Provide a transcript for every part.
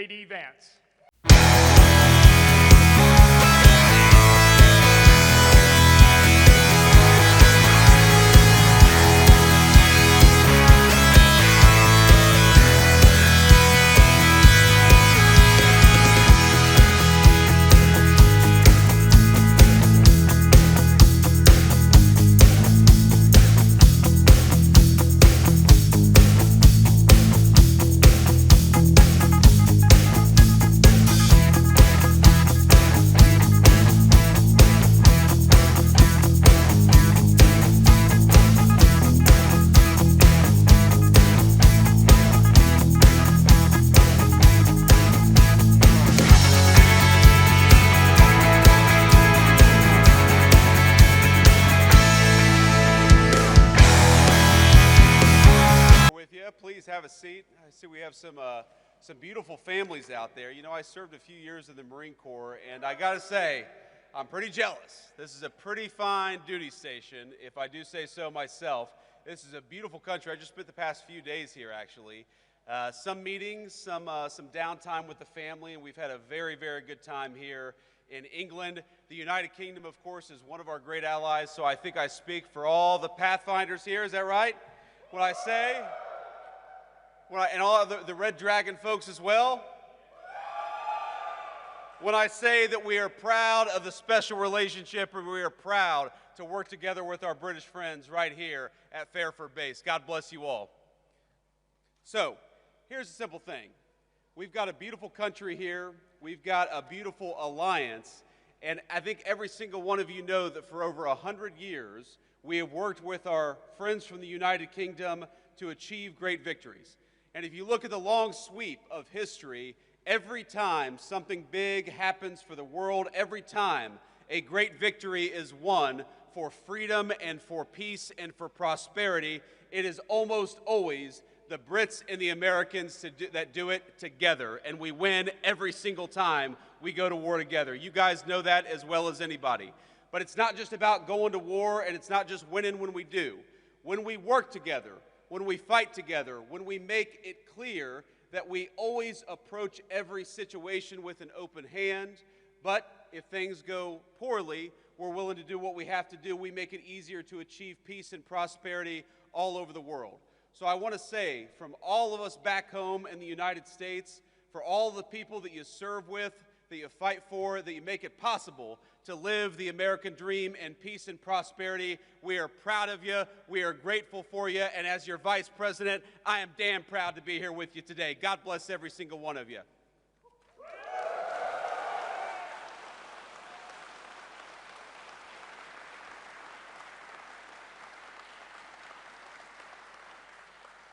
newsJD Vance. Please have a seat. I see we have some beautiful families out there. You know, I served a few years in the Marine Corps, and I got to say, I'm pretty jealous. This is a pretty fine duty station, if I do say so myself. This is a beautiful country. I just spent the past few days here, actually. Some meetings, some downtime with the family, and we've had a very, very good time here in England. The United Kingdom, of course, is one of our great allies, so I think I speak for all the Pathfinders here. Is that right? What I say? And all of the Red Dragon folks as well? When I say that we are proud of the special relationship and we are proud to work together with our British friends right here at Fairford Base. God bless you all. So, here's a simple thing. We've got a beautiful country here. We've got a beautiful alliance. And I think every single one of you know that for over 100 years, we have worked with our friends from the United Kingdom to achieve great victories. And if you look at the long sweep of history, every time something big happens for the world, every time a great victory is won for freedom and for peace and for prosperity, it is almost always the Brits and the Americans that do it together. And we win every single time we go to war together. You guys know that as well as anybody. But it's not just about going to war, and it's not just winning when we do. When we work together, when we fight together, when we make it clear that we always approach every situation with an open hand, but if things go poorly, we're willing to do what we have to do. We make it easier to achieve peace and prosperity all over the world. So I want to say, from all of us back home in the United States, for all the people that you serve with, that you fight for, that you make it possible to live the American dream in peace and prosperity. We are proud of you. We are grateful for you. And as your Vice President, I am damn proud to be here with you today. God bless every single one of you.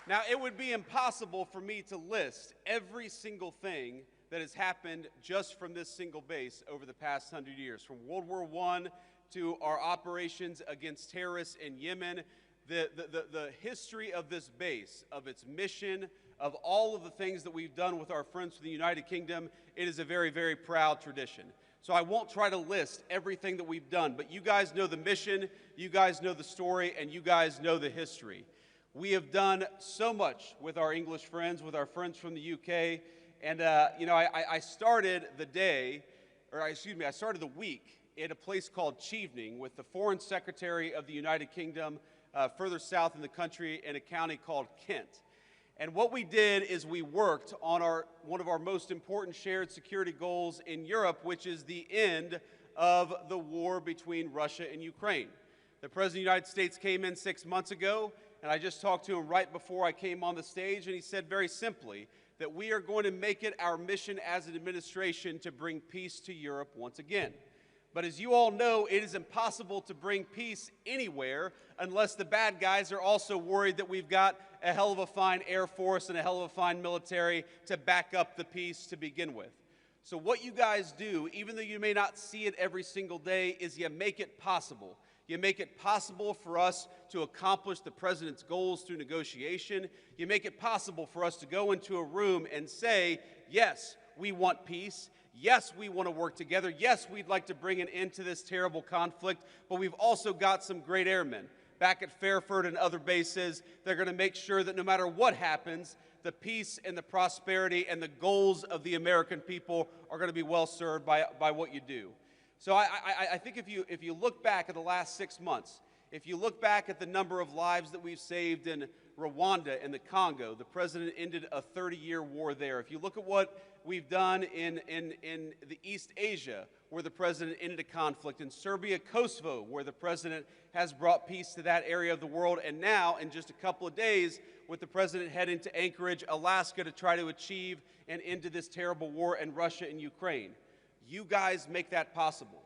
Now, it would be impossible for me to list every single thing that has happened just from this single base over the past 100 years. From World War I to our operations against terrorists in Yemen, the history of this base, of its mission, of all of the things that we've done with our friends from the United Kingdom, it is a very, very proud tradition. So I won't try to list everything that we've done, but you guys know the mission, you guys know the story, and you guys know the history. We have done so much with our English friends, with our friends from the UK. And, you know, I started the day, I started the week at a place called Chevening with the Foreign Secretary of the United Kingdom further south in the country in a county called Kent. And what we did is we worked on one of our most important shared security goals in Europe, which is the end of the war between Russia and Ukraine. The President of the United States came in 6 months ago, and I just talked to him right before I came on the stage, and he said very simply that we are going to make it our mission as an administration to bring peace to Europe once again. But as you all know, it is impossible to bring peace anywhere unless the bad guys are also worried that we've got a hell of a fine Air Force and a hell of a fine military to back up the peace to begin with. So what you guys do, even though you may not see it every single day, is you make it possible. You make it possible for us to accomplish the President's goals through negotiation. You make it possible for us to go into a room and say, yes, we want peace. Yes, we want to work together. Yes, we'd like to bring an end to this terrible conflict, but we've also got some great airmen back at Fairford and other bases. They're going to make sure that no matter what happens, the peace and the prosperity and the goals of the American people are going to be well served by what you do. So I think if you look back at the last 6 months, if you look back at the number of lives that we've saved in Rwanda and the Congo, the president ended a 30-year war there. If you look at what we've done in the East Asia, where the president ended a conflict, in Serbia, Kosovo, where the president has brought peace to that area of the world, and now, in just a couple of days, with the president heading to Anchorage, Alaska, to try to achieve an end to this terrible war in Russia and Ukraine. You guys make that possible.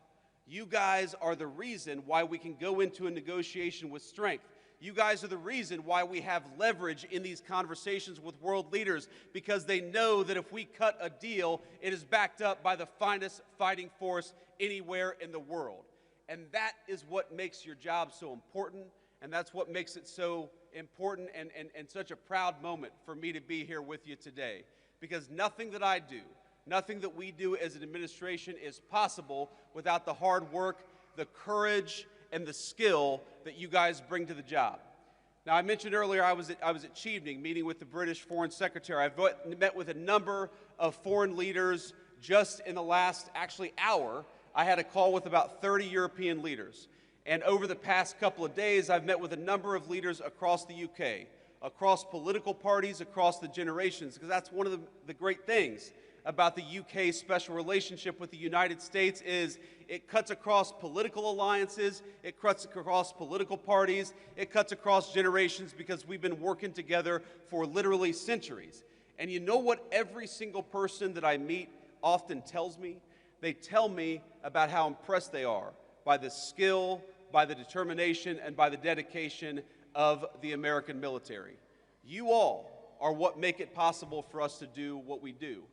You guys are the reason why we can go into a negotiation with strength. You guys are the reason why we have leverage in these conversations with world leaders, because they know that if we cut a deal, it is backed up by the finest fighting force anywhere in the world. And that is what makes your job so important, and that's what makes it so important and such a proud moment for me to be here with you today. Because nothing that I do, nothing that we do as an administration is possible without the hard work, the courage, and the skill that you guys bring to the job. Now, I mentioned earlier I was at Chevening meeting with the British Foreign Secretary. I've met with a number of foreign leaders just in the last, hour. I had a call with about 30 European leaders. And over the past couple of days, I've met with a number of leaders across the UK, across political parties, across the generations, because that's one of the great things about the UK's special relationship with the United States is it cuts across political alliances, it cuts across political parties, it cuts across generations, because we've been working together for literally centuries. And you know what every single person that I meet often tells me? They tell me about how impressed they are by the skill, by the determination, and by the dedication of the American military. You all are what make it possible for us to do what we do.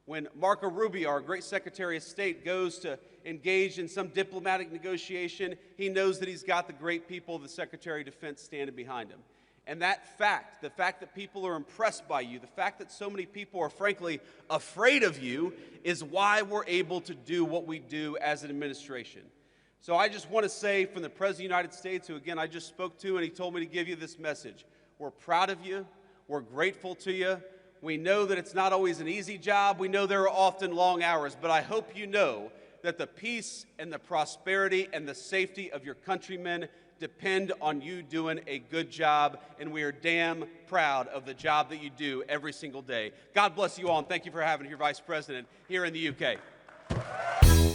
When Marco Rubio, our great Secretary of State, goes to engage in some diplomatic negotiation, he knows that he's got the great people of the Secretary of Defense standing behind him. And that fact, the fact that people are impressed by you, the fact that so many people are frankly afraid of you, is why we're able to do what we do as an administration. So I just want to say from the President of the United States, who again I just spoke to, and he told me to give you this message. We're proud of you. We're grateful to you. We know that it's not always an easy job. We know there are often long hours, but I hope you know that the peace and the prosperity and the safety of your countrymen depend on you doing a good job, and we are damn proud of the job that you do every single day. God bless you all, and thank you for having your Vice President here in the UK.